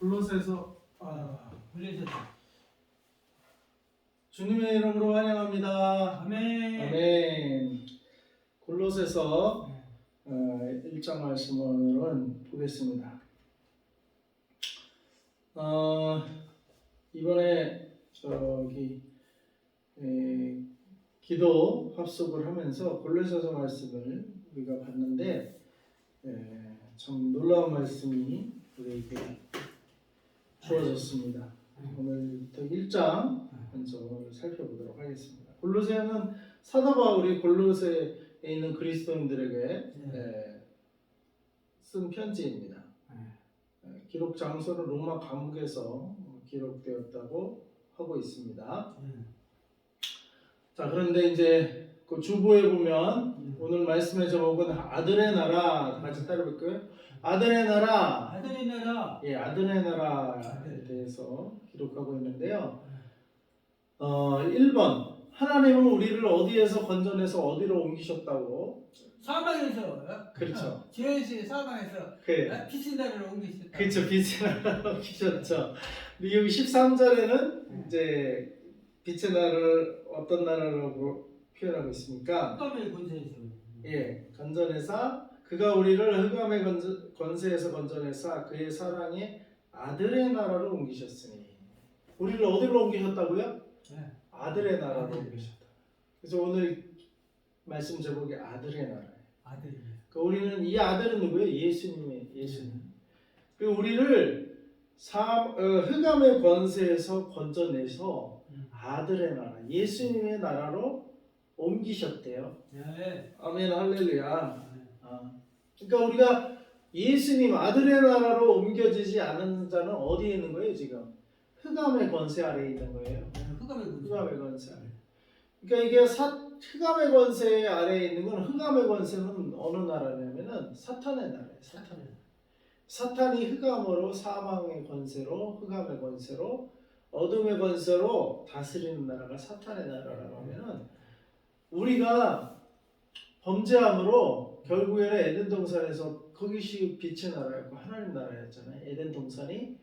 골로새서 올려주셨다. 주님의 이름으로 환영합니다. 아멘. 아멘. 골로새서 1장 말씀을 오늘은 보겠습니다. 이번에 기도 합숙을 하면서 골로새서 말씀을 우리가 봤는데 참 놀라운 말씀이 우리에게 주어졌습니다. 오늘부터 1장 먼저 오늘 살펴보도록 하겠습니다. 골로새는 사도 바울이 골로새에 있는 그리스도인들에게 쓴 편지입니다. 기록 장소는 로마 감옥에서 기록되었다고 하고 있습니다. 자, 그런데 이제 그 주보에 보면 오늘 말씀의 제목은 아들의 나라, 같이 따라볼까요? 아들의 나라. 아들의 나라. 예, 아들의 나라에 대해서 기록하고 있는데요. 1번 하나님은 우리를 어디에서 건져내서 어디로 옮기셨다고? 사방에서. 그렇죠. 죄의 사방에서 그 빛의 나라로 옮기셨다. 그렇죠. 빛의 나라로 옮기셨죠. 근데 여기 13절에는 이제 빛의 나라를 어떤 나라라고 표현하고 있습니까? 흑암의 권세에서. 예, 건져내사 그가 우리를 흑암의 권세에서 건져내사 그의 사랑의 아들의 나라로 옮기셨으니. 우리를 어디로 옮기셨다고요? 아들의 나라로 옮기셨다. 그래서 오늘 말씀 제목이 아들의 나라예요. 아들. 그러니까 우리는 이 아들은 누구예요? 예수님. 그리고 우리를 흑암의 권세에서 건져내서 아들의 나라, 예수님의 나라로 옮기셨대요. 네. 아멘, 할렐루야. 그러니까 우리가 예수님 아들의 나라로 옮겨지지 않은 자는 어디에 있는 거예요 지금? 흑암의 권세 아래에 있는 거예요. 흑암의 권세 아래. 그러니까 이게 흑암의 권세 아래에 있는 건, 흑암의 권세는 어느 나라냐면은 사탄의 나라예요. 사탄이 흑암으로, 사망의 권세로, 흑암의 권세로, 어둠의 권세로 다스리는 나라가 사탄의 나라라고 하면은, 우리가 범죄함으로 결국에는 에덴 동산에서, 거기시 빛의 나라였고 하나님 나라였잖아요. 에덴 동산이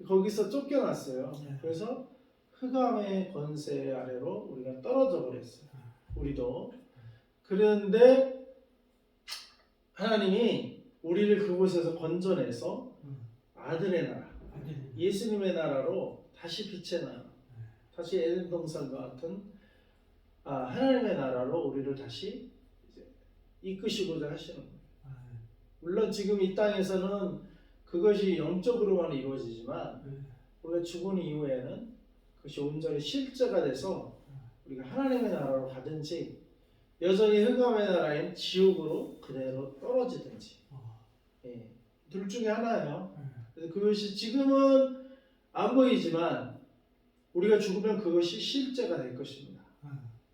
거기서 쫓겨났어요. 그래서 흑암의 권세 아래로 우리가 떨어져 버렸어요. 우리도. 그런데 하나님이 우리를 그곳에서 건져내서 아들의 나라, 예수님의 나라로 다시 빛의 나라, 다시 에덴 동산과 같은 하나님의 나라로 우리를 다시 이제 이끄시고자 하시는 거예요. 물론 지금 이 땅에서는 그것이 영적으로만 이루어지지만 우리가 죽은 이후에는 그것이 온전히 실제가 돼서 우리가 하나님의 나라로 가든지 여전히 흑암의 나라인 지옥으로 그대로 떨어지든지, 둘 중에 하나예요. 그래서 그것이 지금은 안 보이지만 우리가 죽으면 그것이 실제가 될 것입니다.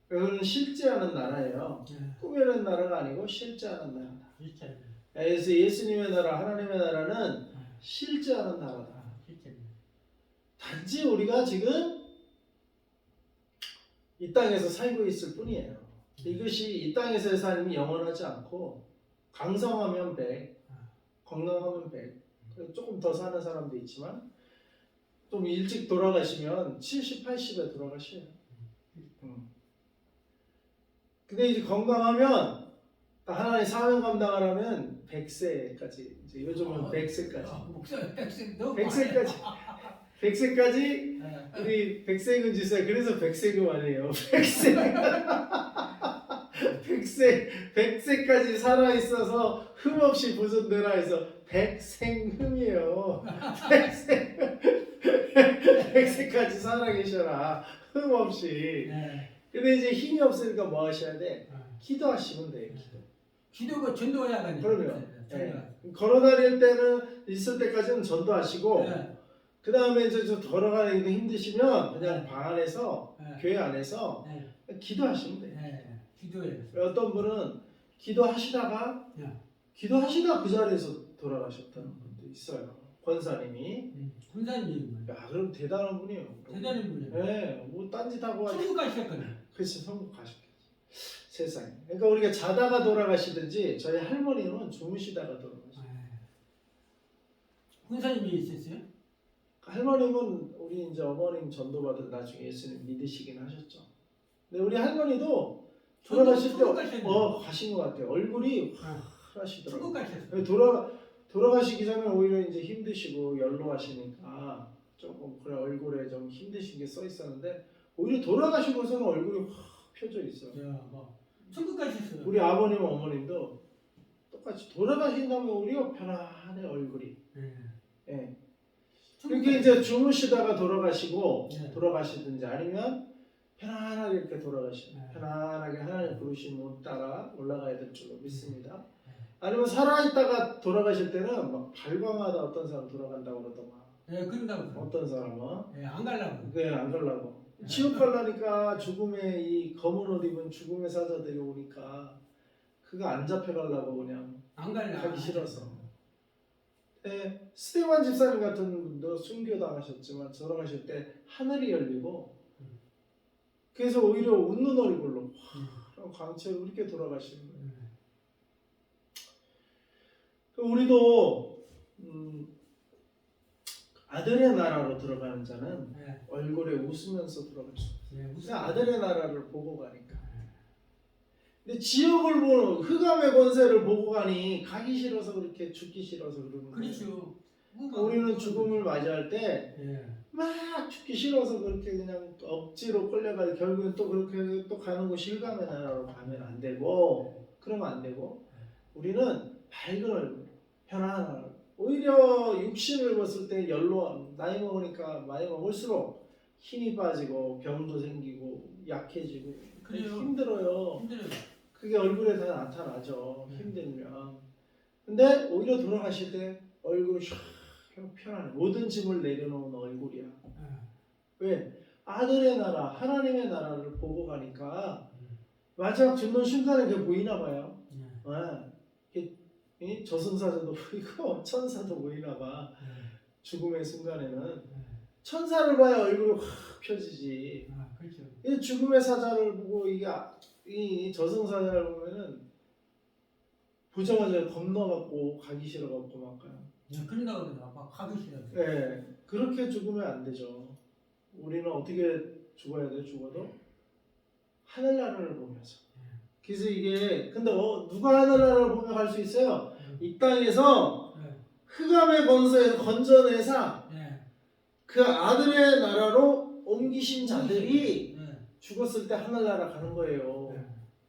그건 실제하는 나라예요. 꾸며낸 나라가 아니고 실제하는 나라다. 그래서 예수님의 나라, 하나님의 나라는 실제하는 나라다. 단지 우리가 지금 이 땅에서 살고 있을 뿐이에요. 이것이 이 땅에서의 삶이 영원하지 않고, 강성하면 100, 건강하면 100, 조금 더 사는 사람도 있지만 좀 일찍 돌아가시면 70, 80에 돌아가셔요. 근데 이제 건강하면 하나님 사명 감당하려면 100세까지, 이제 요즘은 100세까지. 목사님 100세 너무 100세까지. 100세까지 우리 백세금 지사, 그래서 백세금 아니에요. 100세까지 살아 있어서 흠 없이 보존되라 해서 백생흠이에요. 100세까지 살아 계셔라. 흠 없이. 근데 이제 힘이 없으니까 뭐 하셔야 돼? 기도하시면 돼요. 기도가 전도해야 하거든요. 그럼요. 걸어다닐 때는, 있을 때까지는 전도하시고, 그 다음에 이제 좀 걸어가기도 힘드시면 그냥 방 안에서, 교회 안에서 기도하시면 돼요. 기도해요. 어떤 분은 기도하시다가 그 자리에서 돌아가셨다는 분도 있어요. 권사님이. 권사님. 야, 그럼 대단한 분이에요. 대단한 분이에요. 네, 뭐 딴짓하고 천국 가셨거든요. 그렇지, 천국 가셨겠지. 세상에. 그러니까 우리가 자다가 돌아가시든지, 저희 할머니는 주무시다가 돌아가셨어요. 권사님이 있었어요? 할머님은 우리 이제 어머님 전도받은 나중에 예수님 믿으시긴 하셨죠. 근데 우리 할머니도 돌아가실 때 천국 가셨네요. 가신 것 같아요. 얼굴이 천국 화하시더라고요. 가셨어요. 돌아가시기 전에 오히려 이제 힘드시고 연로하시니까 조금 그래 얼굴에 좀 힘드신 게 써 있었는데 오히려 돌아가시고서는 얼굴이 확 펴져 있어요. 뭐 천국 가셨어요. 우리 아버님 어머님도 똑같이 돌아가신 다음에 오히려 편안해 얼굴이. 예. 이렇게 이제 주무시다가 돌아가시고 네. 돌아가시든지 아니면 편안하게 이렇게 돌아가시고 네. 편안하게 하나님 부르신 문 따라 올라가야 될 줄로 믿습니다. 네. 아니면 살아있다가 돌아가실 때는 막 발광하다 어떤 사람 돌아간다고 그러더만. 예, 그런다고. 어떤 사람은 예, 안 가려고. 그게 안 가려고. 지옥 가려니까 죽음의 이 검은 옷 입은 죽음의 사자들이 오니까 그거 안 잡혀가려고 그냥 안 가려고. 가기 싫어서. 네, 스테반 집사님 같은 분도 순교당하셨지만 돌아가실 때 하늘이 열리고 그래서 오히려 웃는 얼굴로 광채로 이렇게 돌아가시는 거예요. 우리도 아들의 나라로 들어가는 자는 네. 얼굴에 웃으면서 들어갈 수 있어요. 네, 그냥 아들의 나라를 보고 가니까. 근데 지옥을 보는 흑암의 권세를 보고 가니 가기 싫어서 그렇게 죽기 싫어서 그러는 거예요. 그렇죠. 우리는 죽음을 맞이할 때 막 예. 죽기 싫어서 그렇게 그냥 억지로 끌려가서 결국엔 또 그렇게 또 가는 곳이 흑암의 나라로 가면 안 되고 그러면 안 되고 우리는 밝은 얼굴 편안한 얼굴 오히려 육신을 입었을 때 연로함 나이 먹으니까 많이 먹을수록 힘이 빠지고 병도 생기고 약해지고 그래요. 힘들어요. 힘들어요. 그게 얼굴에 다 나타나죠. 힘들면. 근데 오히려 돌아가실 때 얼굴이 샥 편안해. 모든 짐을 내려놓은 얼굴이야. 왜? 아들의 나라, 하나님의 나라를 보고 가니까 마지막 죽는 순간에 그게 보이나 봐요. 이 저승사자도 보이고 천사도 보이나 봐. 죽음의 순간에는 천사를 봐야 얼굴이 확 펴지지. 그렇죠. 이 죽음의 사자를 보고 이 저승사자를 보면은 보자마자 겁나갖고 가기 싫어갖고 막 가요. 그런다고 그러더라. 막 가기 싫어. 네, 그렇게 죽으면 안 되죠. 우리는 어떻게 죽어야 돼? 죽어도 하늘나라를 보면서. 그래서 이게 근데 누가 하늘나라를 보며 갈 수 있어요? 이 땅에서 흑암의 권세에서 건져내사 그 아들의 나라로 옮기신 자들이 죽었을 때 하늘나라 가는 거예요.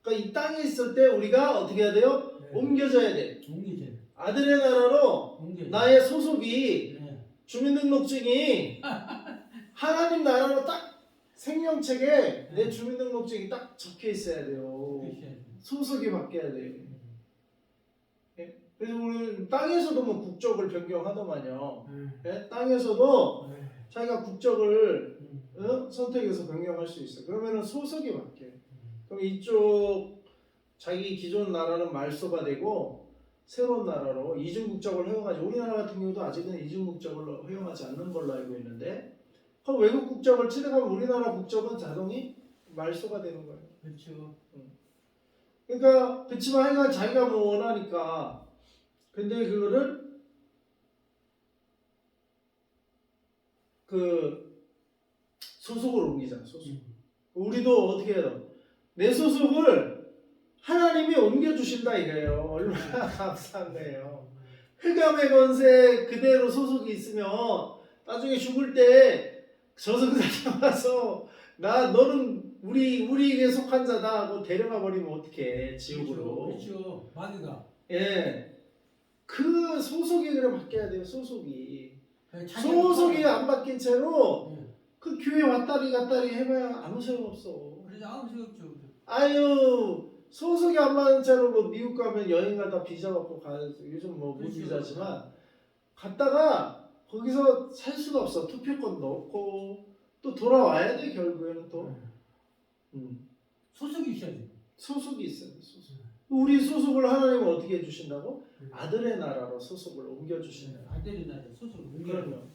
그러니까 이 땅에 있을 때 우리가 어떻게 해야 돼요? 옮겨져야 돼. 아들의 나라로 나의 소속이 주민등록증이 하나님 나라로 딱 생명책에 내 주민등록증이 딱 적혀 있어야 돼요. 소속이 바뀌어야 돼요. 그래서 우리 땅에서도 뭐 국적을 변경하더만요. 땅에서도 자기가 국적을 선택해서 변경할 수 있어. 그러면은 소속이 바뀌어요. 그럼 이쪽 자기 기존 나라는 말소가 되고 새로운 나라로 이중국적을 허용하지. 우리나라 같은 경우도 아직은 이중국적을 허용하지 않는 걸로 알고 있는데 그럼 외국 국적을 취득하면 우리나라 국적은 자동이 말소가 되는 거예요. 그렇죠. 그러니까 그렇지만 하여간 자기가 뭐 원하니까 근데 그거를 그 소속을 옮기잖아. 소속. 우리도 어떻게 해요? 내 소속을 하나님이 옮겨주신다 이거예요. 얼마나 감사한 거예요. 흑암의 권세 그대로 소속이 있으면 나중에 죽을 때 저승사자 와서 너는 우리에게 속한 자다 하고 데려가 버리면 어떡해 지옥으로. 그렇죠. 마귀가. 예. 그 소속이 그래 바뀌어야 돼요. 소속이 안 바뀐 채로 그 교회 왔다리 갔다리 해봐야 아무 소용없어. 그래서 아무 소용없죠. 아유 소속이 안 맞는 채로 뭐 미국 가면 여행 가다 비자 받고 가요. 요즘 뭐 무비자지만 갔다가 거기서 살 수가 없어. 투표권도 없고 또 돌아와야 돼 결국에는 또. 소속이 있어야 돼. 소속이 있어요. 소속. 우리 소속을 하나님은 어떻게 해주신다고? 아들의 나라로 소속을 옮겨주시는. 아들의 나라 소속을 옮겨. 그럼요.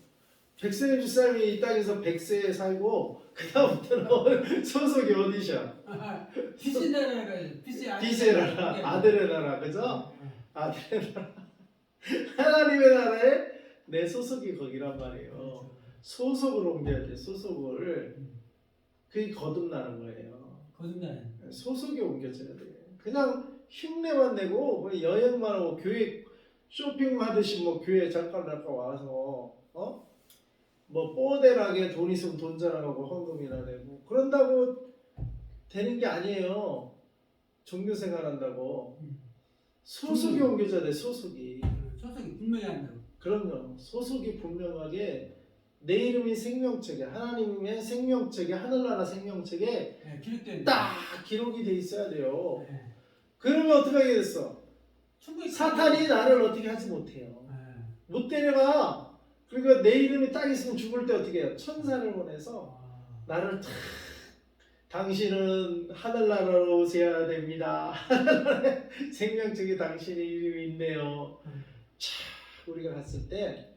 백세 집사님이 이 땅에서 100세 살고 그 다음부터는 소속이 어디셔? 빛의 나라가 빛의 나라, 아들의 나라, 그죠? 아들의 나라, 하나님의 나라에 내 소속이 거기란 말이에요. 소속을 옮겨야 돼. 소속을. 그게 거듭나는 거예요. 거듭나는. 소속이 옮겨져야 돼. 그냥 흉내만 내고 뭐 여행만 하고 교회 쇼핑하듯이 뭐 교회 잠깐 와서 뭐 뽀대나게 돈 있으면 돈 자랑하고 헌금이나 내고 그런다고 되는 게 아니에요. 종교 생활한다고 소속이 옮겨져야 돼. 소속이. 소속이 분명히 한다고. 그럼요. 소속이 분명하게 내 이름이 생명책에 하나님의 생명책에 하늘나라 생명책에 네, 기록된. 딱 기록이 돼 있어야 돼요. 네. 그러면 어떻게 하게 됐어? 충분히 사탄이 나를 어떻게 하지 못해요. 네. 못 데려가. 그러니까 내 이름이 딱 있으면 죽을 때 어떻게 해요? 천사를 보내서 나를 탁 당신은 하늘나라로 오셔야 됩니다. 하늘나라에 생명책에 당신의 이름이 있네요. 차 우리가 갔을 때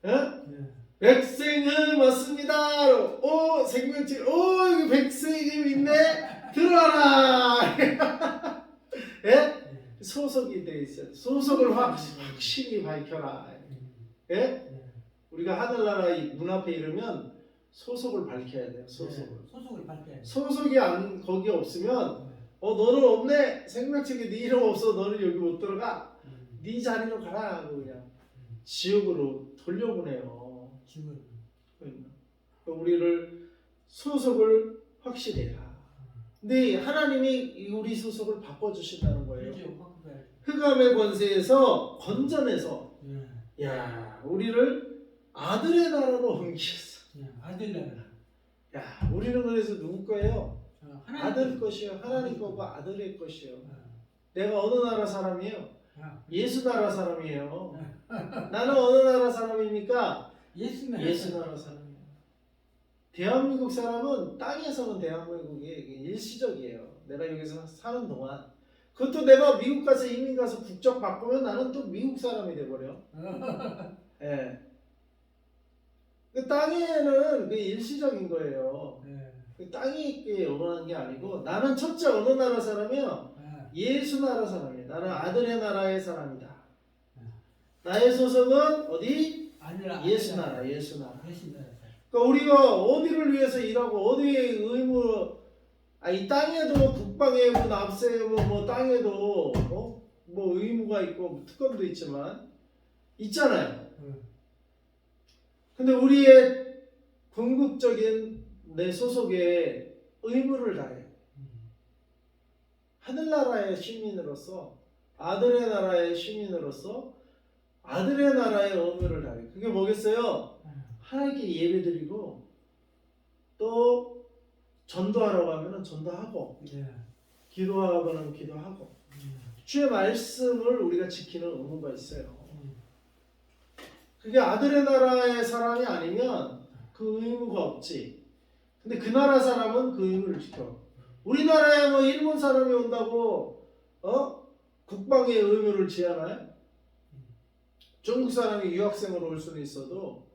어? 네. 백성은 왔습니다. 오 생명책 오 여기 백성이 있네. 들어와라. 예? 네. 소속이 돼 있어요. 소속을 확실히 밝혀라. 예? 네. 우리가 하늘나라 문 앞에 이르면 소속을 밝혀야 돼요. 네. 소속을. 소속을 밝혀야 돼. 소속이 안 거기 없으면 너는 없네. 생명책에 네 이름 없어. 너는 여기 못 들어가. 네 자리로 가라 하고 그냥 지옥으로 돌려보내요. 지금. 그러니까 우리를 소속을 확실히 해라. 근데 하나님이 우리 소속을 바꿔주신다는 거예요. 흑암의 권세에서 건져내서 네. 야 우리를 아들의 나라로 옮기셨어. 네. 아들 나라. 야 우리는 그래서 누구 거예요? 아들 것. 것이요. 하나님 거고 아들의 것이요. 네. 내가 어느 나라 사람이에요? 아, 예수 나라 사람이에요. 나는 어느 나라 사람입니까? 예수 나라. 예수 나라 사람이에요. 대한민국 사람은 땅에서는 대한민국이 일시적이에요. 내가 여기서 사는 동안. 그것도 내가 미국 가서 이민 가서 국적 바꾸면 나는 또 미국 사람이 돼버려. 예. 그 땅에는 그 일시적인 거예요. 네. 그 땅이 있게 영원한 게 아니고 나는 첫째 어느 나라 사람이요? 예수 나라 사람이에요. 나는 아들의 나라의 사람이다. 나의 소속은 어디? 예수 나라, 예수 나라. 그러니까 우리가 어디를 위해서 일하고 어디에 의무, 이 땅에도 국방의무, 납세의무, 뭐 땅에도 뭐 의무가 있고 특권도 있지만 있잖아요. 근데 우리의 궁극적인 내 소속에 의무를 다해. 하늘나라의 시민으로서 아들의 나라의 시민으로서 아들의 나라의 의무를 다해. 그게 뭐겠어요? 하나님께 예배드리고 또 전도하러 가면은 전도하고 기도하거나 기도하고 주의 말씀을 우리가 지키는 의무가 있어요. 그게 아들의 나라의 사람이 아니면 그 의무가 없지. 근데 그 나라 사람은 그 의무를 지켜. 우리나라에 뭐 일본 사람이 온다고 국방의 의무를 지하나요? 중국 사람이 유학생으로 올 수는 있어도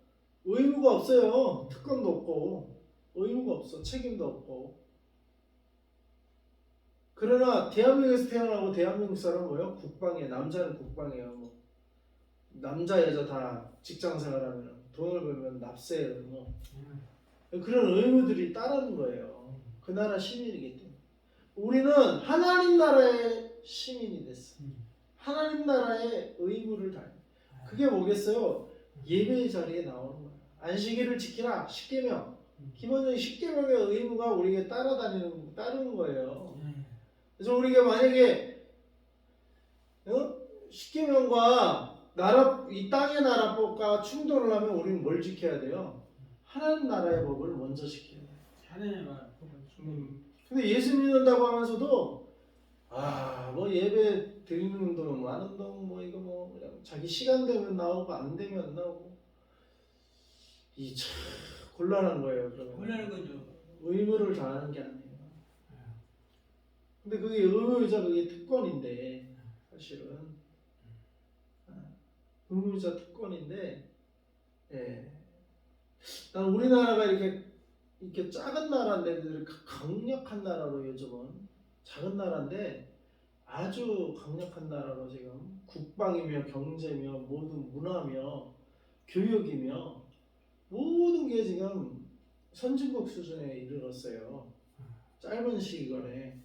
의무가 없어요. 특권도 없고 의무가 없어. 책임도 없고. 그러나 대한민국에서 태어나고 대한민국 사람은 뭐예요? 국방이에요. 남자는 국방이에요. 뭐. 남자 여자 다 직장생활하면 돈을 벌면 납세 의무. 그런 의무들이 따르는 거예요. 그 나라 시민이기 때문에. 우리는 하나님 나라의 시민이 됐어. 하나님 나라의 의무를 다해. 그게 뭐겠어요? 예배의 자리에 나오는 거야. 안식일을 지키라. 10계명. 기본적인 10계명의 의무가 우리에게 따르는 거예요. 그래서 우리가 만약에 10계명과 이 땅의 나라법과 충돌을 하면 우리는 뭘 지켜야 돼요? 하나님 나라의 법을 먼저 지켜야 돼요. 하나님 나라 법을. 근데 예수 믿는다고 하면서도 뭐 예배 드리는 돈, 많은 돈, 뭐 이거 뭐 그냥 자기 시간 되면 나오고 안 되면 안 나오고 이 참 곤란한 거예요. 그러면 곤란한 거죠. 의무를 다하는 게 아니에요. 근데 그게 의무이자 그게 특권인데 사실은 의무이자 특권인데, 난 우리나라가 이렇게 작은 나라인데 강력한 나라로 요즘은 작은 나라인데 아주 강력한 나라로 지금 국방이며 경제며 모든 문화며 교육이며 모든 게 지금 선진국 수준에 이르렀어요. 짧은 시간에.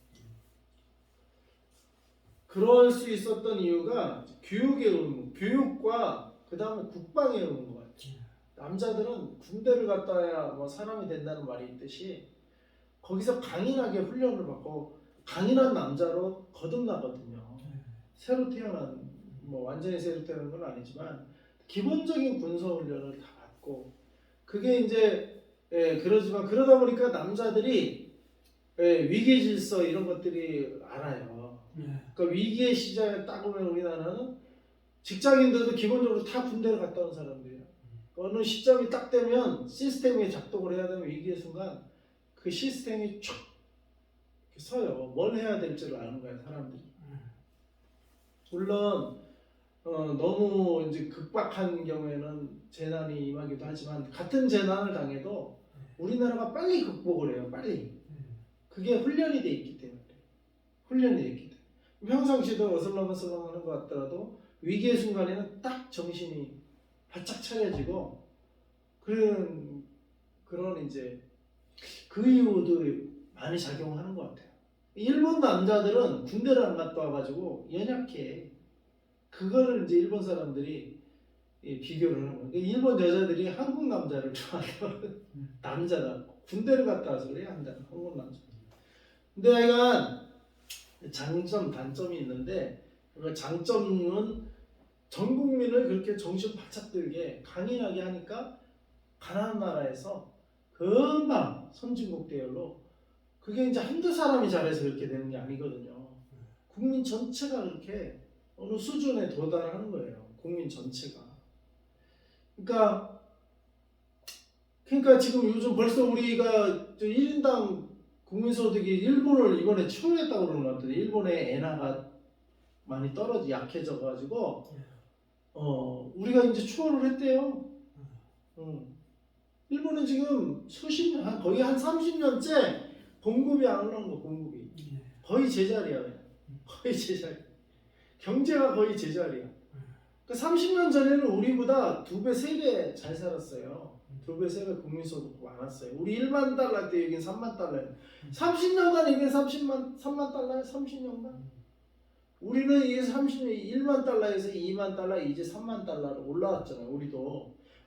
그럴 수 있었던 이유가 교육의 의무, 교육과 그 다음에 국방의 의무인 것 같아요. 남자들은 군대를 갔다 와야 뭐 사람이 된다는 말이 있듯이 거기서 강인하게 훈련을 받고 강인한 남자로 거듭나거든요. 새로 태어난, 뭐 완전히 새로 태어난 건 아니지만 기본적인 군사 훈련을 다 받고 그게 이제 그러지만 그러다 보니까 남자들이 위기 질서 이런 것들이 알아요. 그러니까 위기의 시작에 딱 오면 우리나라는 직장인들도 기본적으로 다 군대를 갔다 온 사람들이에요. 어느 시점이 딱 되면 시스템이 작동을 해야 되는 위기의 순간 그 시스템이 촥 서요. 뭘 해야 될지를 아는 거예요, 사람들이. 물론 너무 이제 극박한 경우에는 재난이 임하기도 하지만 같은 재난을 당해도 우리나라가 빨리 극복을 해요. 빨리. 그게 훈련이 돼 있기 때문에. 훈련이 돼 있기 때문에. 평상시도 어슬렁어슬렁 하는 것 같더라도 위기의 순간에는 딱 정신이 바짝 차려지고 그런 이제 그 이유도 많이 작용하는 것 같아요. 일본 남자들은 군대를 안 갔다 와가지고 연약해. 그거를 이제 일본 사람들이 비교를 하는 거예요. 일본 여자들이 한국 남자를 좋아하는 남자다. 군대를 갔다 와서 그래야 한다. 한국 남자. 근데 약간 장점, 단점이 있는데 그 장점은 전 국민을 그렇게 정신 바짝 들게 강인하게 하니까 가난한 나라에서 금방 선진국 대열로 그게 이제 한두 사람이 잘해서 그렇게 되는 게 아니거든요. 국민 전체가 그렇게 어느 수준에 도달하는 거예요. 국민 전체가. 그러니까 지금 요즘 벌써 우리가 1인당 국민소득이 일본을 이번에 추월했다고 그러는 것 같아요. 일본의 엔화가 많이 약해져 가지고 우리가 이제 추월을 했대요. 일본은 지금 수십 년, 거의 한 30년째 공급이 안 오는 거, 공급이. 거의 제자리야, 그냥. 거의 제자리. 경제가 거의 제자리야. 그러니까 30년 전에는 우리보다 2배, 3배 잘 살았어요. 2배, 3배 국민소득 많았어요. 우리 1만 달러 때 여긴 3만 달러예요. 30년간 이게 3만 달러예요? 30년간? 우리는 이게 1만 달러에서 2만 달러, 이제 3만 달러로 올라왔잖아요.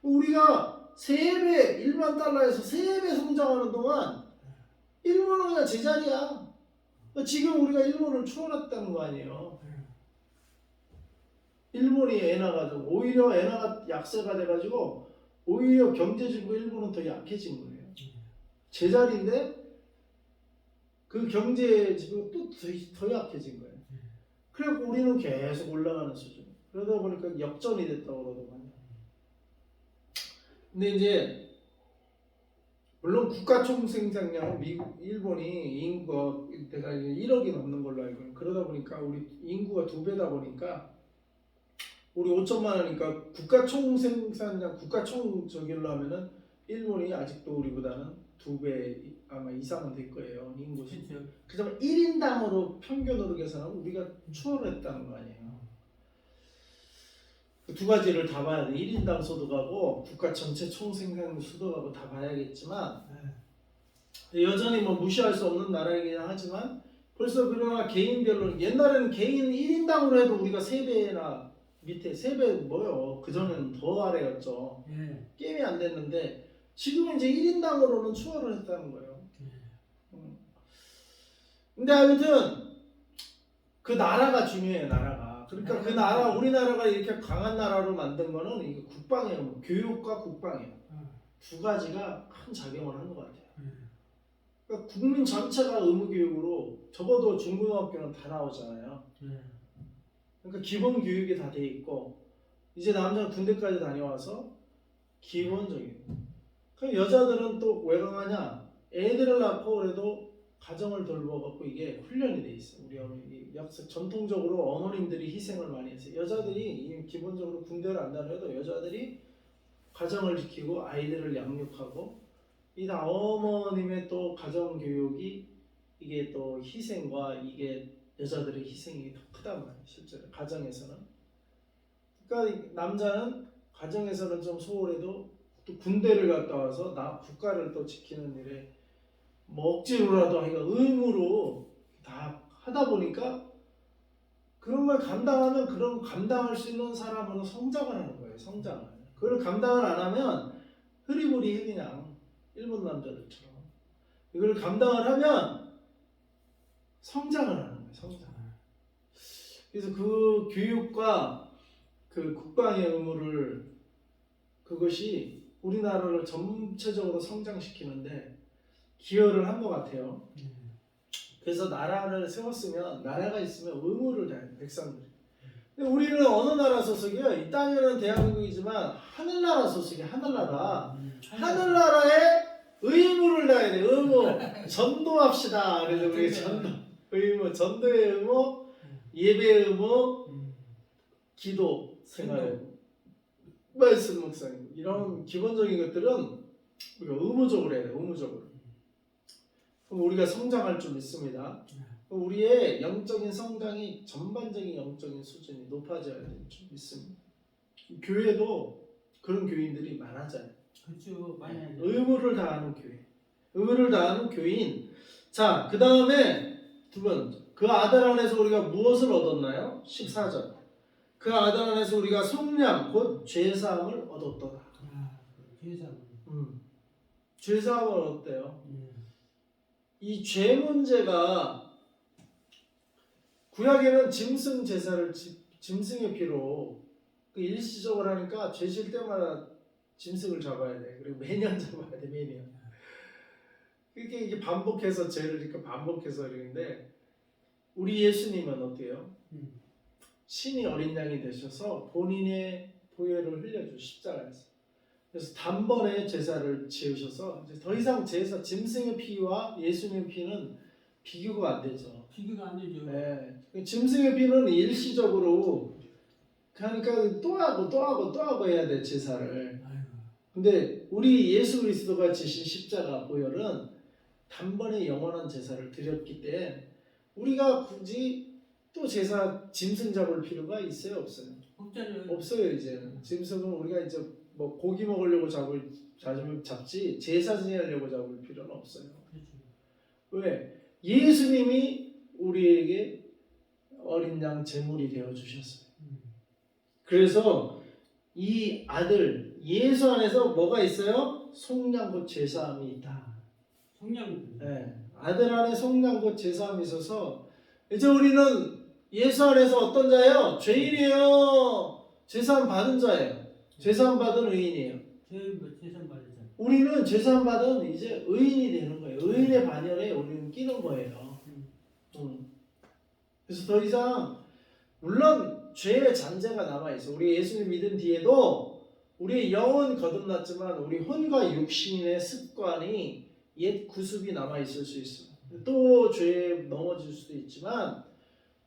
우리가 3배, 1만 달러에서 3배 성장하는 동안 일본은 그냥 제자리야. 지금 우리가 일본을 추월했다는 거 아니에요. 일본이 오히려 엔화가 약세가 돼가지고 오히려 경제적으로 일본은 더 약해진 거예요. 제자리인데 그 경제적으로 또 더 약해진 거예요. 그래서 우리는 계속 올라가는 수준. 그러다 보니까 역전이 됐다고 그러더만요. 근데 이제 물론 국가 총생산량은 일본이 인구가 대가 1억이 넘는 걸로 알고 있어요. 그러다 보니까 우리 인구가 2배다 보니까 우리 5천만 원이니까 국가 총생산량 국가 총 저기로 하면은 일본이 아직도 우리보다는 2배 아마 이상은 될 거예요. 인구 수. 그렇죠. 1인당으로 평균으로 계산하면 우리가 추월했다는 거 아니에요. 그 두 가지를 다 봐야 돼. 1인당 소득하고 국가 전체 총생산 소득하고 다 봐야겠지만 여전히 뭐 무시할 수 없는 나라이긴 하지만 벌써 그러나 개인별로 옛날에는 개인 1인당으로 해도 우리가 3배나 밑에 3배 뭐요? 그전에는 더 아래였죠. 게임이 안 됐는데 지금 이제 1인당으로는 추월을 했다는 거예요. 근데 아무튼 그 나라가 중요해요. 나라가. 그러니까 그 나라 우리나라가 이렇게 강한 나라로 만든 거는 이게 국방이에요. 교육과 국방이에요. 두 가지가 큰 작용을 한 것 같아요. 그러니까 국민 전체가 의무교육으로 적어도 중고등학교는 다 나오잖아요. 그러니까 기본 교육이 다 돼 있고 이제 남자는 군대까지 다녀와서 기본적인. 그럼 여자들은 또 왜 강하냐? 애들을 낳고 그래도 가정을 돌보고 이게 훈련이 돼 있어. 우리 어머니 전통적으로 어머님들이 희생을 많이 했어요. 여자들이 기본적으로 군대를 안 다녀도 여자들이 가정을 지키고 아이들을 양육하고 이 다 어머님의 또 가정 교육이 이게 또 희생과 이게 여자들의 희생이 더 크단 말이에요. 실제로 가정에서는. 그러니까 남자는 가정에서는 좀 소홀해도 또 군대를 갔다 와서 나 국가를 또 지키는 일에 뭐 억지로라도 하니까 의무로 다 하다 보니까 그런 걸 감당하면 그런 감당할 수 있는 사람으로 성장을 하는 거예요. 성장을. 그걸 감당을 안 하면 흐리부리해 그냥 일본 남자들처럼. 이걸 감당을 하면 성장을 하는 거예요. 성장. 그래서 그 교육과 그 국방의 의무를 그것이 우리나라를 전체적으로 성장시키는데 기여를 한 것 같아요. 그래서 나라를 세웠으면 나라가 있으면 의무를 다해요. 백성들이. 근데 우리는 어느 나라 소속이에요? 이 땅에는 대한민국이지만 하늘나라 소속이에요. 하늘나라. 하늘나라에 의무를 다해야 돼요. 의무. 전도합시다. 그래서 우리 전도. 의무. 전도의 의무. 예배의 의무. 기도 생활. 말씀 묵상. 이런 기본적인 것들은 우리가 의무적으로 해야 돼요. 의무적으로. 그럼 우리가 성장할 줄 믿습니다. 우리의 영적인 성장이 전반적인 영적인 수준이 높아져야 될 줄 믿습니다. 교회도 그런 교인들이 많아져요. 그렇죠. 많이 하죠. 의무를 다하는 교회, 의무를 다하는 교인. 자, 그 다음에 두 번째, 그 아들 안에서 우리가 무엇을 얻었나요? 14절. 그 아들 안에서 우리가 속량 곧 죄사함을 얻었더라. 죄사함. 죄사함을 얻었대요. 이 죄 문제가 구약에는 짐승 제사를 짐승의 피로 그 일시적으로 하니까 죄질 때마다 짐승을 잡아야 돼. 그리고 매년 잡아야 돼. 매년. 이게 반복해서 죄를 이렇게 반복해서 이러는데 우리 예수님은 어때요? 신이 어린 양이 되셔서 본인의 보혈을 흘려주 십자가에서. 그래서 단번에 제사를 지으셔서 이제 더 이상 제사 짐승의 피와 예수님의 피는 비교가 안 되죠. 비교가 안 되죠. 네. 짐승의 피는 일시적으로 그러니까 또 하고 해야 돼 제사를. 근데 우리 예수 그리스도가 지신 십자가 보혈은 단번에 영원한 제사를 드렸기 때문에 우리가 굳이 또 제사 짐승 잡을 필요가 있어요, 없어요? 없잖아요. 없어요 이제는. 짐승은 우리가 이제 뭐 고기 먹으려고 잡지 제사 지내려고 잡을 필요는 없어요. 그렇죠. 왜? 예수님이 우리에게 어린 양 제물이 되어 주셨어요. 그래서 이 아들 예수 안에서 뭐가 있어요? 속량 곧 제사함이 있다. 속량. 네. 아들 안에 속량 곧 제사함이 있어서 이제 우리는 예수 안에서 어떤 자예요? 죄인이에요. 제사함 받은 자예요. 제사함 받은 의인이에요. 제사함 받은 자. 우리는 제사함 받은 이제 의인이 되는 거예요. 의인의 반열에 우리는 끼는 거예요. 그래서 더 이상 물론 죄의 잔재가 남아 있어. 우리 예수님 믿은 뒤에도 우리의 영은 거듭났지만 우리 혼과 육신의 습관이 옛 구습이 남아 있을 수 있어. 또 죄에 넘어질 수도 있지만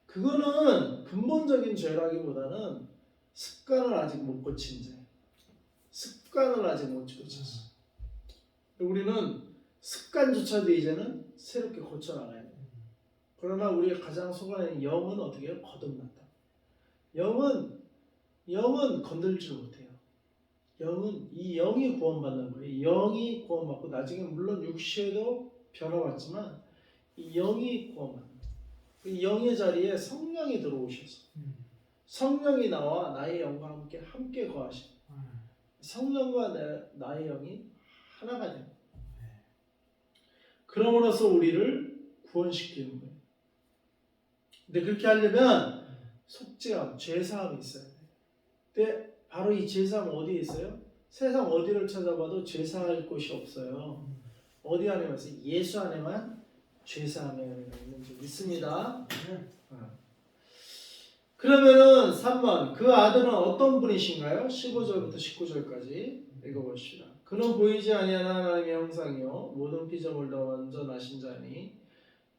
그거는 근본적인 죄라기보다는 습관을 아직 못 고친 죄. 습관을 아직 못 고쳤어. 우리는 습관조차도 이제는 새롭게 고쳐나가야 돼. 그러나 우리가 가장 속안에 영은 어떻게 해요? 거듭났다. 영은 건들지 못해요. 이 영이 구원받는 거예요. 영이 구원받고 나중에 물론 육체도 변화받지만 이 영이 구원받는 거예요. 그 영의 자리에 성령이 들어오셔서 성령이 나와 나의 영과 함께 거하시고 성령과 나의 영이 하나가 됩니다. 그럼으로써 우리를 구원시키는 거예요. 근데 그렇게 하려면 속죄함, 죄사함이 있어야 돼요. 근데 바로 이 죄사함은 어디에 있어요? 세상 어디를 찾아봐도 죄사할 곳이 없어요. 어디 안에만 있어요? 예수 안에만 죄사함이 있는 줄 믿습니다. 그러면은 3번 그 아들은 어떤 분이신가요? 15절부터 19절까지 읽어보십시다. 그는 보이지 아니하는 하나님의 형상이요 모든 피조물도 완전하신 자니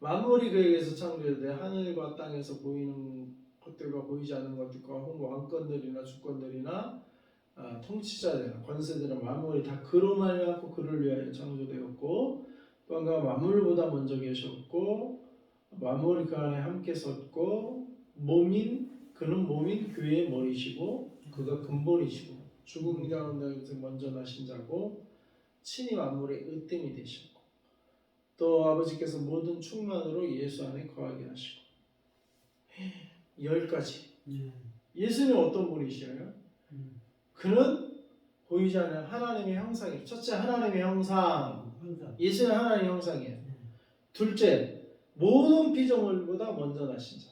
만물이 그에게서 창조되되 하늘과 땅에서 보이는 것들과 보이지 않는 것들과 왕권들이나 주권들이나 통치자들이나 권세들은 만물이 다 그로 말미암고 그를 위하여 창조되었고 또 한 가지 만물보다 먼저 계셨고 만물이 그 안에 함께 섰고 그는 몸인 교회의 머리시고 그가 근본이시고 죽은 가운데서 먼저 나신 자고 친히 만물의 으뜸이 되셨고 또 아버지께서 모든 충만으로 예수 안에 거하게 하시고 10가지. 예수님 어떤 분이시에요? 그는 보이지 않는 하나님의 형상이에요. 첫째, 하나님의 형상. 예수는 하나님의 형상이에요. 둘째, 모든 피조물보다 먼저 나신 자.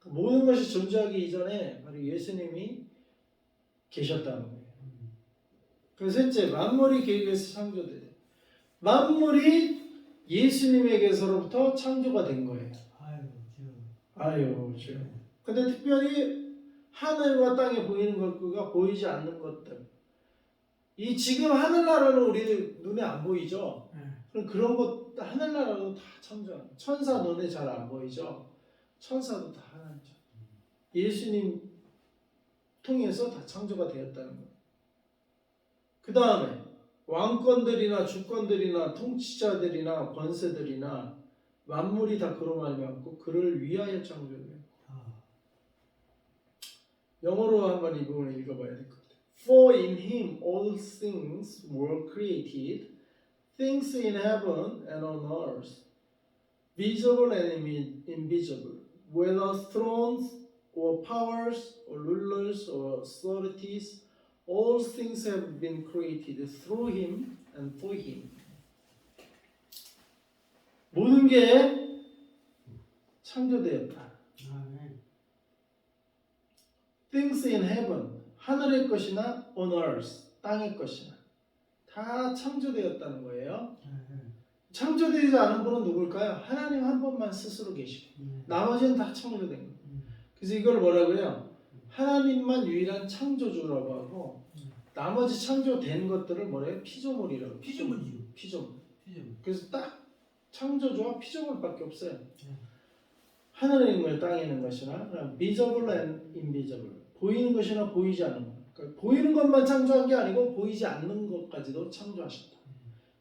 모든 것이 존재하기 이전에 바로 예수님이 계셨다는 거예요. 그 셋째, 만물이 계획에서 창조돼요. 만물이 예수님에게서로부터 창조가 된 거예요. 아유, 주여. 근데 특별히 하늘과 땅에 보이는 것과 보이지 않는 것들. 이 지금 하늘나라는 우리 눈에 안 보이죠? 그럼 그런 것 하늘나라도 다 창조한. 천사 눈에 잘 안 보이죠? 천사도 다 하나님이죠. 예수님 통해서 다 창조가 되었다는 거예요. 그 다음에 왕권들이나 주권들이나 통치자들이나 권세들이나 만물이 다 그로 말미암고 그를 위하여 창조돼요. 영어로 한번 이 부분을 읽어봐야 될 것 같아요. For in him all things were created, things in heaven and on earth, visible and invisible, whether thrones or powers or rulers or authorities, all things have been created through him and for him. 모든 게 창조되었다. Things in heaven, 하늘의 것이나 on earth, 땅의 것이나 다 창조되었다는 거예요. 창조되지 않은 분은 누굴까요? 하나님 한 분만 스스로 계시고 나머지는 다 창조된 거예요. 그래서 이걸 뭐라고 해요? 하나님만 유일한 창조주라고 하고 나머지 창조된 것들을 뭐래요? 피조물이라고. 피조물. 그래서 딱 창조주와 피조물밖에 없어요. 하늘에 있는 것, 땅에 있는 것이나 visible and invisible, 보이는 것이나 보이지 않는 것. 그러니까 보이는 것만 창조한 게 아니고 보이지 않는 것까지도 창조하셨다.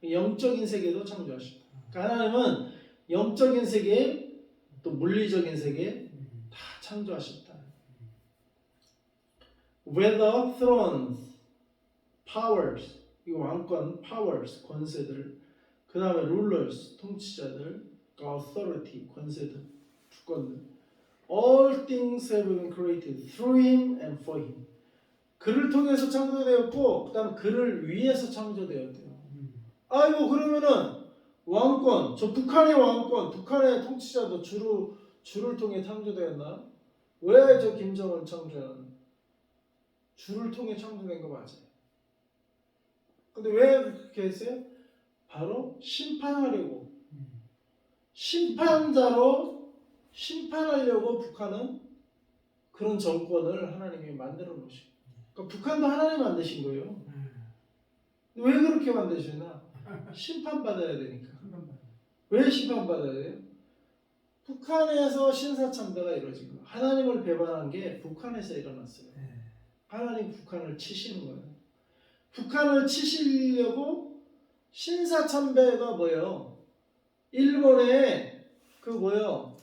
영적인 세계도 창조하셨다. 그러니까 하나님은 영적인 세계 또 물리적인 세계 다 창조하셨다. Whether thrones, powers, 이 왕권, powers, 권세들, 그 다음에 rulers, 통치자들, authority, 권세들, 주권들, all things have been created through him and for him. 그를 통해서 창조되었고, 그 다음 그를 위해서 창조되었대요. 아이고 그러면은 왕권, 저 북한의 왕권, 북한의 통치자도 주를 통해 창조되었나? 왜 저 김정은 창조는 주를 통해 창조된 거 맞아요. 근데 왜 그렇게 했어요? 바로 심판하려고. 심판자로 심판하려고 북한은 그런 정권을 하나님이 만들어 놓으시고. 그러니까 북한도 하나님 만드신 거예요. 왜 그렇게 만드셨나? 심판받아야 되니까. 왜 심판받아야 돼요? 북한에서 신사참배가 이루어진 거예요. 하나님을 배반한 게 북한에서 일어났어요. 하나님 북한을 치시는 거예요. 북한을 치시려고 신사참배가 뭐예요? 일본의 그 뭐예요?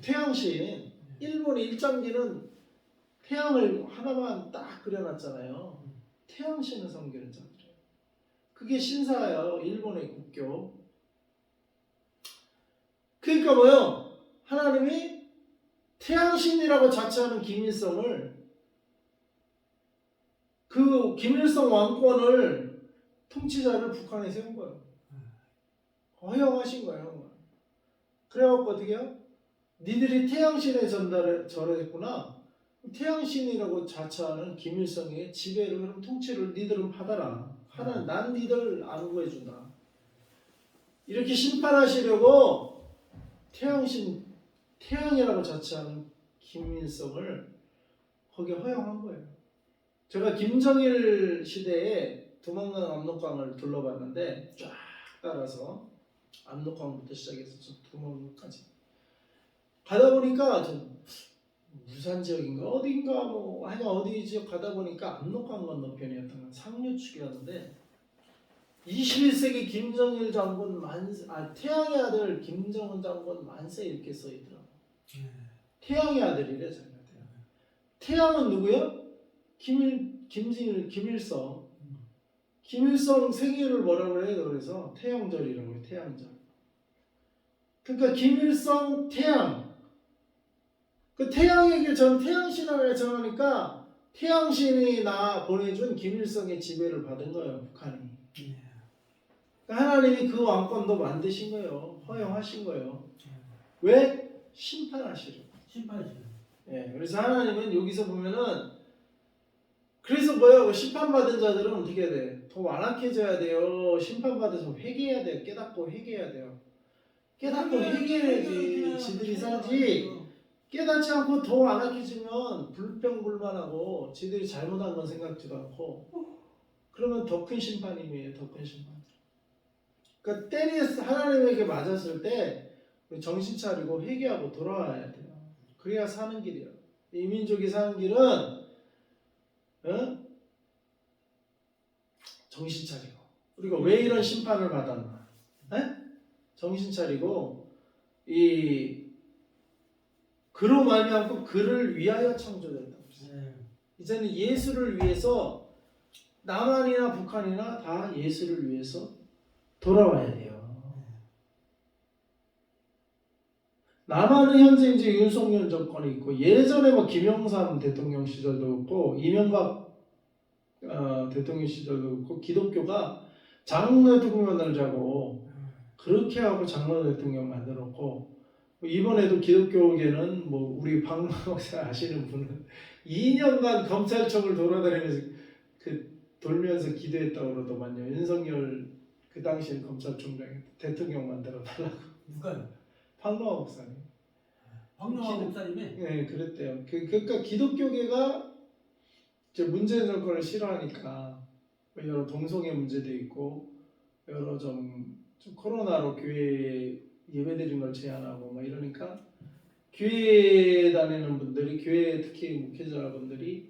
태양신. 일본의 일장기는 태양을 하나만 딱 그려놨잖아요. 태양신을 섬기는 자들. 그게 신사예요. 일본의 국교. 그러니까 뭐예요? 하나님이 태양신이라고 자처하는 김일성을, 그 김일성 왕권을, 통치자를 북한에 세운 거예요. 허용하신 거예요. 그래갖고 어떻게 해요? 니들이 태양신에 절했구나. 태양신이라고 자처하는 김일성의 지배를, 그럼 통치를 니들은 받아라. 난 니들 안 구해준다. 이렇게 심판하시려고 태양이라고 자처하는 김일성을 거기에 허용한 거예요. 제가 김정일 시대에 두만강 압록강을 둘러봤는데 쫙 따라서 압록강부터 시작해서 두만강까지 가다 보니까 좀 무산 지역인가 어딘가 뭐 하여간 어디 지역 가다 보니까 압록강 건너편이었던 건 상류축이었는데 21세기 김정일 장군 만세, 태양의 아들 김정은 장군 만세 이렇게 써있더라고. 태양의 아들이래 자기가. 태양은 누구요? 김일성 생일을 뭐라고 해요? 그래서 태양절이라고 해요. 태양절. 그러니까 김일성 태양. 그 태양에게 저는 태양신화를 정하니까 태양신이 나 보내준 김일성의 지배를 받은 거예요. 북한이. 그러니까 하나님이 그 왕권도 만드신 거예요. 허용하신 거예요. 왜? 심판하시려고. 심판이죠. 예, 그래서 하나님은 여기서 보면은 그래서 뭐야? 심판받은 자들은 어떻게 해야 돼? 더 완악해져야 돼요. 심판받아서 회개해야 돼요. 깨닫고 회개해야 돼요. 깨닫고 회개해야지 지들이 살지. 깨닫지 않고 더 완악해지면 불평불만하고 지들이 잘못한 건 생각지도 않고 그러면 더 큰 심판임이에요. 더 큰 심판. 그러니까 때리에서 하나님에게 맞았을 때 정신 차리고 회개하고 돌아와야 돼요. 그래야 사는 길이에요. 이 민족이 사는 길은 정신 차리고 우리가 왜 이런 심판을 받았나? 정신 차리고 그로 말미암고 그를 위하여 창조됐다. 이제는 예수를 위해서 남한이나 북한이나 다 예수를 위해서 돌아와야 돼요. 남한은 현재 이제 윤석열 정권이 있고 예전에 뭐 김영삼 대통령 시절도 있고 이명박 대통령 시절도 있고 기독교가 장로 대통령 만들자고 그렇게 하고 장로 대통령 만들었고 이번에도 기독교계는 뭐 우리 박목사 아시는 분은 2년간 검찰청을 돌아다니면서 돌면서 기도했다고 그러더만요. 윤석열 그 당시에 검찰총장이 대통령 만들어 달라고. 누가요? 박노하 목사님. 박노하 목사님이? 네, 그랬대요. 그러니까 기독교계가 이제 문재인 정권을 싫어하니까 여러 동성애 문제도 있고 여러 좀 코로나로 교회 예배드린 걸 제한하고 막 이러니까 교회 다니는 분들이 교회 특히 목회자분들이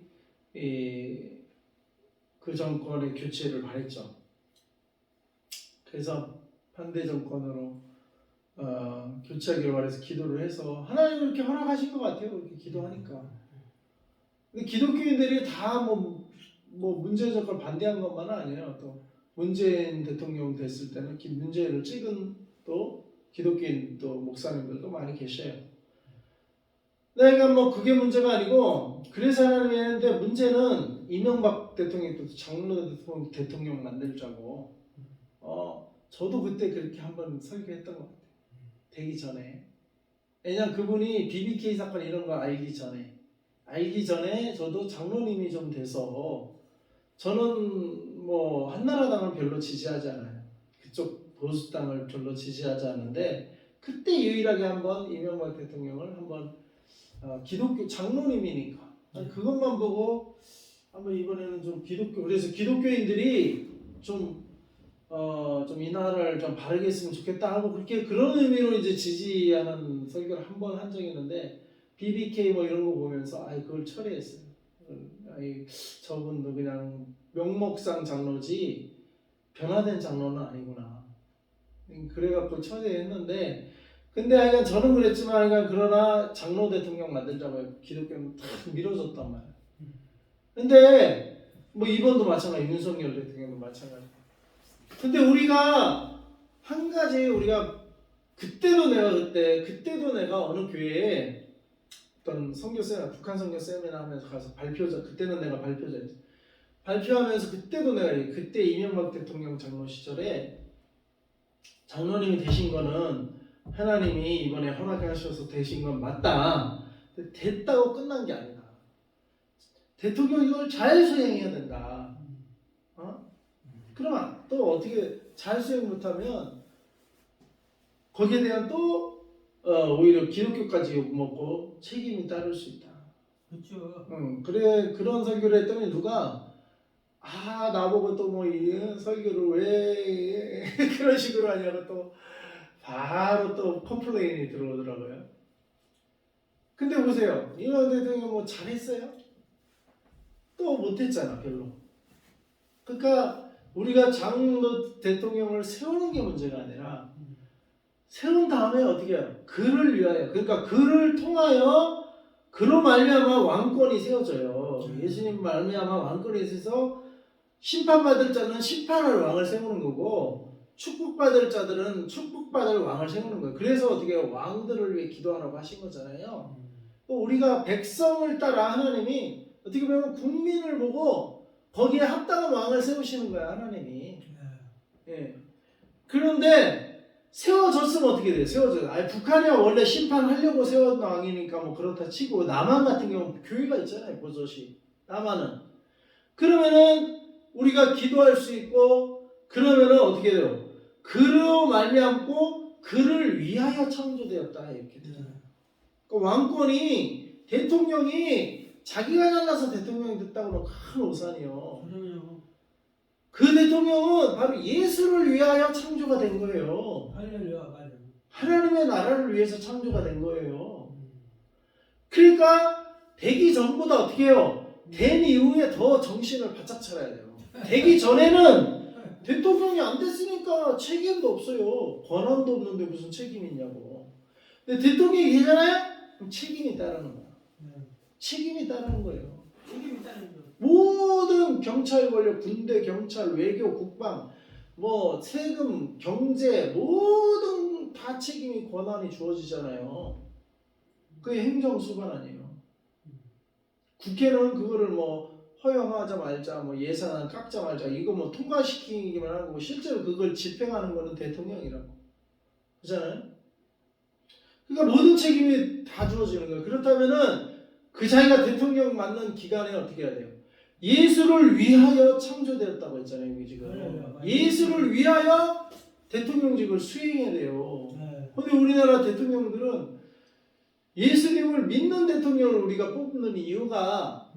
그 정권의 교체를 바랬죠. 그래서 반대 정권으로 교체하기를 바래서 기도를 해서 하나님이 이렇게 허락하신 것 같아요. 이렇게 기도하니까. 근데 기독교인들이 다 뭐 문재인 정권 반대한 것만은 아니에요. 또 문재인 대통령 됐을 때는 문재인을 찍은 또 기독교인 또 목사님들도 많이 계셔요. 그러니까 뭐 그게 문제가 아니고 그래서 하나님이 했는데 문제는 이명박 대통령이 또 장로 대통령 만들자고 저도 그때 그렇게 한번 설교했던 것 같아요. 되기 전에. 왜냐면 그분이 BBK 사건 이런 거 알기 전에 저도 장로님이 좀 돼서 저는 뭐 한나라당을 별로 지지하지 않아요. 그쪽 보수당을 별로 지지하지 않는데 그때 유일하게 한번 이명박 대통령을 한번 기독교 장로님이니까 그것만 보고 한번 이번에는 좀 그래서 기독교인들이 좀 이 나라를 좀 바르게 했으면 좋겠다 하고 그런 의미로 이제 지지하는 설교를 한번 한 적이 있는데 BBK 뭐 이런 거 보면서 그걸 철회했어요. 저분도 그냥 명목상 장로지 변화된 장로는 아니구나. 그래갖고 철회했는데 근데 하여간 저는 그랬지만 그러나 장로 대통령 만들자고 기독교는 다 밀어줬단 말이에요. 근데 뭐 이번도 마찬가지 윤석열 대통령도 마찬가지. 근데 우리가 한 가지 우리가 그때도 내가 어느 교회에 어떤 선교세미나 북한 선교 세미나 하면서 가서 그때는 내가 발표자였지. 발표하면서 그때도 내가 그때 이명박 대통령 장로 시절에 장로님이 되신 거는 하나님이 이번에 허락하셔서 되신 건 맞다. 됐다고 끝난 게 아니다. 대통령이 이걸 잘 수행해야 된다. 그러면 또 어떻게 잘 수행 못하면 거기에 대한 또 오히려 기독교까지 욕먹고 책임이 따를 수 있다. 그렇죠. 그런 설교를 했더니 누가 나보고 또 뭐 이 설교를 왜 그런 식으로 하냐고 또 바로 또 컴플레인이 들어오더라고요. 근데 보세요. 이명박 대통령 뭐 잘했어요? 또 못했잖아 별로. 그러니까 우리가 장로 대통령을 세우는 게 문제가 아니라 세운 다음에 어떻게 해요? 그를 위하여 그러니까 그를 통하여 그로 말미암아 왕권이 세워져요. 거예요. 예수님 말미암아 왕권에 있어서 심판받을 자는 심판할 왕을 세우는 거고 축복받을 자들은 축복받을 왕을 세우는 거예요. 그래서 어떻게 왕들을 위해 기도하라고 하신 거잖아요. 또 우리가 백성을 따라 하나님이 어떻게 보면 국민을 보고 거기에 합당한 왕을 세우시는 거야 하나님이. 예. 그런데 세워졌으면 어떻게 돼요? 북한이 원래 심판하려고 세운 왕이니까 뭐 그렇다 치고 남한 같은 경우는 교회가 있잖아요. 버젓이 남한은. 그러면은 우리가 기도할 수 있고 그러면은 어떻게 돼요? 그로 말미암고 그를 위하여 창조되었다 이렇게 되잖아요. 그러니까 왕권이 대통령이 자기가 잘나서 대통령이 됐다고 하면 큰 오산이요. 그 대통령은 바로 예수를 위하여 창조가 된 거예요. 하나님의 나라를 위해서 창조가 된 거예요. 그러니까 되기 전보다 어떻게 해요? 된 이후에 더 정신을 바짝 차려야 돼요. 되기 전에는 대통령이 안 됐으니까 책임도 없어요. 권한도 없는데 무슨 책임이 있냐고. 근데 대통령이 되잖아요? 그럼 책임이 따르는 거야. 책임이 따르는 거예요. 모든 경찰 권력, 군대, 경찰, 외교, 국방, 뭐 세금, 경제 모든 다 책임이 권한이 주어지잖아요. 그게 행정수반 아니에요. 국회는 그거를 뭐 허용하자 말자, 뭐 예산안 깎자 말자 이거 뭐 통과시키기만 하고 실제로 그걸 집행하는 거는 대통령이라고. 그렇잖아요? 그러니까 모든 책임이 다 주어지는 거예요. 그렇다면은 그 자기가 대통령 맡는 기간에 어떻게 해야 돼요? 예수를 위하여 창조되었다고 했잖아요. 여기 지금. 예수를 위하여 대통령직을 수행해야 돼요. 근데 우리나라 대통령들은 예수님을 믿는 대통령을 우리가 뽑는 이유가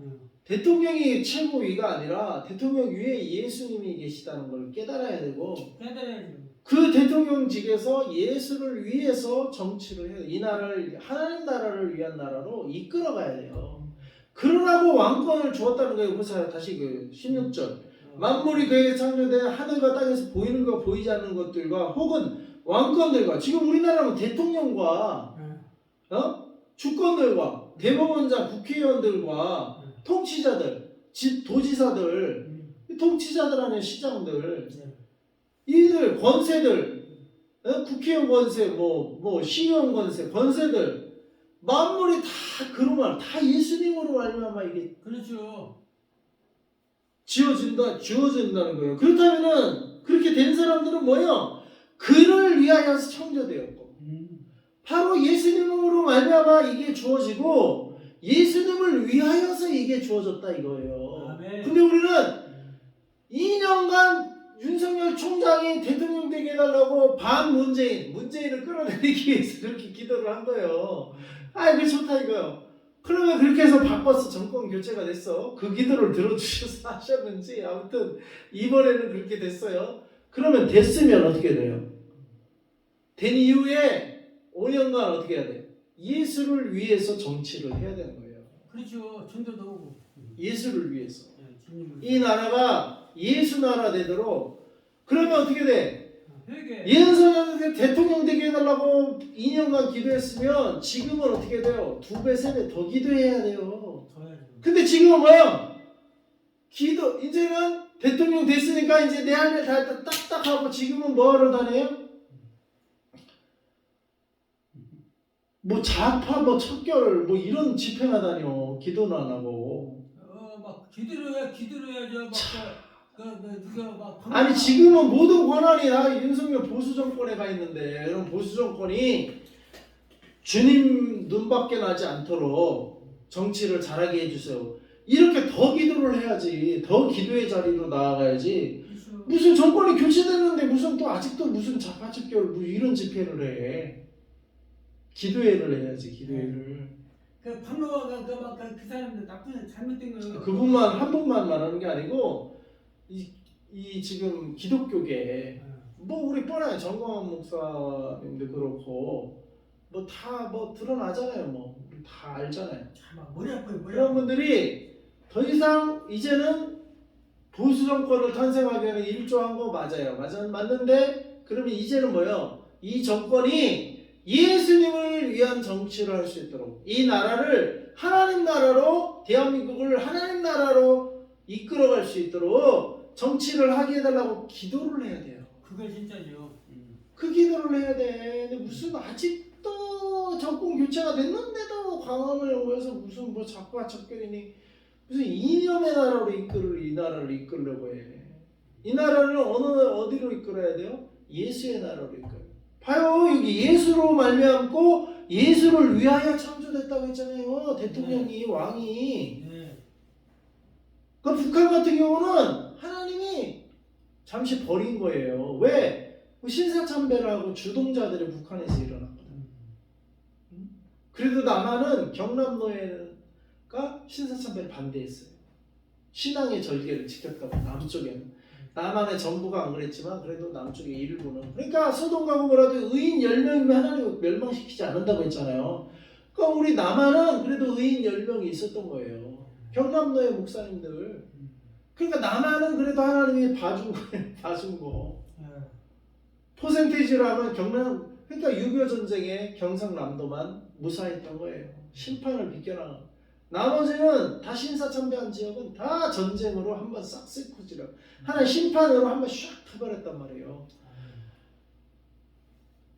대통령이 최고위가 아니라 대통령 위에 예수님이 계시다는 걸 깨달아야 되고 그 대통령직에서 예수를 위해서 정치를 해요. 이 나라를 하나님 나라를 위한 나라로 이끌어가야 돼요. 그러라고 왕권을 주었다는 거예요. 보세요. 다시 그 16절 만물이 그에게 창조된 하늘과 땅에서 보이는 것 보이지 않는 것들과 혹은 왕권들과 지금 우리나라는 대통령과 주권들과 대법원장 국회의원들과 통치자들 도지사들 통치자들 안에 시장들 이들 권세들 국회의원 권세 뭐 시의원 권세 권세들 만물이 다 그로만 다 예수님으로 말미암아 이게 그렇죠. 주어진다는 거예요. 그렇다면은 그렇게 된 사람들은 뭐예요? 그를 위하여 창조되었고 바로 예수님으로 말미암아 이게 주어지고 예수님을 위하여서 이게 주어졌다 이거예요. 아멘. 근데 우리는 2년간 윤석열 총장이 대통령 되게 해달라고 문재인을 끌어내리기 위해서 그렇게 기도를 한 거예요. 아, 이거 좋다 이거요. 그러면 그렇게 해서 바꿔서 정권 교체가 됐어. 그 기도를 들어주셔서 하셨는지 아무튼 이번에는 그렇게 됐어요. 그러면 됐으면 어떻게 돼요? 된 이후에 5년간 어떻게 해야 돼요? 예수를 위해서 정치를 해야 되는 거예요. 그렇죠. 전도도 오고. 예수를 위해서. 이 나라가 예수 나라 되도록 그러면 어떻게 돼? 윤석열 대통령 되게 해달라고 2년간 기도했으면 지금은 어떻게 돼요? 2배, 3배 더 기도해야 돼요. 근데 지금은 뭐야? 이제는 대통령 됐으니까 이제 내 할 일 다 했다 딱딱하고 지금은 뭐하러 다녀요? 뭐 좌파 뭐 척결 뭐 이런 집행하다니요. 기도는 안 하고. 막 기도를 해야죠. 아니 지금은 모든 권한이 다 윤석열 보수 정권에 가 있는데 이런 보수 정권이 주님 눈밖에 나지 않도록 정치를 잘하게 해주세요. 이렇게 더 기도를 해야지. 더 기도의 자리로 나아가야지. 무슨 정권이 교체됐는데 무슨 또 아직도 무슨 좌파 척결 뭐 이런 집회를 해. 기도회를 해야지. 기도회를. 그 박노아가 그 사람들 나쁜 잘못된 거예요. 그분만 한 분만 말하는 게 아니고 이 지금 기독교계 뭐 우리 뻔해 정광훈 목사님도 그렇고 뭐 다 뭐 드러나잖아요. 뭐 우리 다 알잖아요. 머리 아파요. 그런 분들이 더 이상 이제는 보수 정권을 탄생하기 위해 일조한 거 맞아요. 맞는데 그러면 이제는 뭐요? 이 정권이 예수님을 위한 정치를 할 수 있도록 이 나라를 하나님 나라로 대한민국을 하나님 나라로 이끌어갈 수 있도록 정치를 하게 해달라고 기도를 해야 돼요. 그거 진짜죠. 그 기도를 해야 돼. 근데 무슨 아직도 정권 교체가 됐는데도 광화문에 모여서 무슨 뭐 작과 척결이니 무슨 이념의 나라로 이 나라를 이끌려고 해. 이 나라를 어디로 이끌어야 돼요? 예수의 나라로 이끌어요. 봐요, 여기 예수로 말미암고 예수를 위하여 창조됐다고 했잖아요. 대통령이 왕이. 네. 그 북한 같은 경우는 하나님이 잠시 버린 거예요. 왜? 신사참배를 하고 주동자들이 북한에서 일어났거든. 그래도 남한은 경남노예가 신사참배를 반대했어요. 신앙의 절개를 지켰다고. 남쪽에는. 남한의 전부가 안 그랬지만 그래도 남쪽의 일부는. 그러니까 소돔과 고모라도 의인 10명이면 하나님을 멸망시키지 않는다고 했잖아요. 그러니까 우리 남한은 그래도 의인 10명이 있었던 거예요. 경남노예 목사님들. 그러니까 남한은 그래도 하나님이 봐준 거예요. 봐준 거. 퍼센테이지로 하면 그러니까 6.25 전쟁에 경상남도만 무사했던 거예요. 심판을 비껴나간. 나머지는 다 신사참배한 지역은 다 전쟁으로 한번 싹 쓸고지라. 하나님 심판으로 한번 샥 해버렸단 말이에요.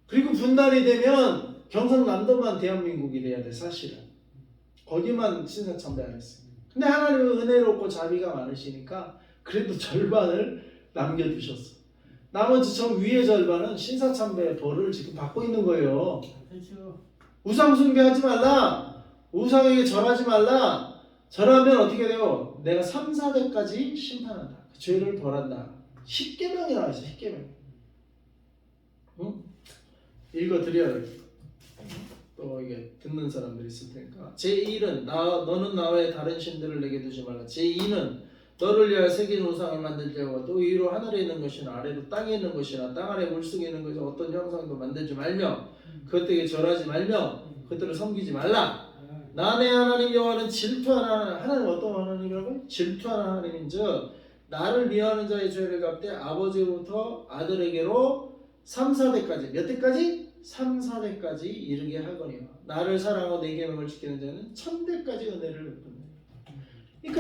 그리고 분단이 되면 경상남도만 대한민국이 돼야 돼, 사실은. 거기만 신사참배 안 했어요. 근데 하나님은 은혜롭고 자비가 많으시니까 그래도 절반을 남겨두셨어. 나머지 저 위의 절반은 신사참배의 벌을 지금 받고 있는 거예요. 그렇죠. 우상 숭배하지 말라. 우상에게 절하지 말라. 절하면 어떻게 돼요? 내가 3, 4대까지 심판한다. 그 죄를 벌한다. 10계명이 나와 있어. 10계명. 응? 읽어드려야 돼. 또 이게 듣는 사람들이 있을 테니까. 제1은 너는 나 외에 다른 신들을 내게 두지 말라. 제2는 너를 위하여 새긴 우상을 만들지 말고 또 위로 하늘에 있는 것이나 아래로 땅에 있는 것이나 땅 아래 물속에 있는 것이 어떤 형상도 만들지 말며 그것들에게 절하지 말며 그것들을 섬기지 말라. 나 내 하나님 여호와는 질투하는 하나님. 어떤 하나님이라고요? 질투하는 하나님인즉 나를 미워하는 자의 죄를 갚되 아버지로부터 아들에게로 3, 4대까지. 몇 대까지? 3, 4대까지 이르게 하거니와 나를 사랑하고 내 계명을 지키는 자는 1000대까지 은혜를 베푼다.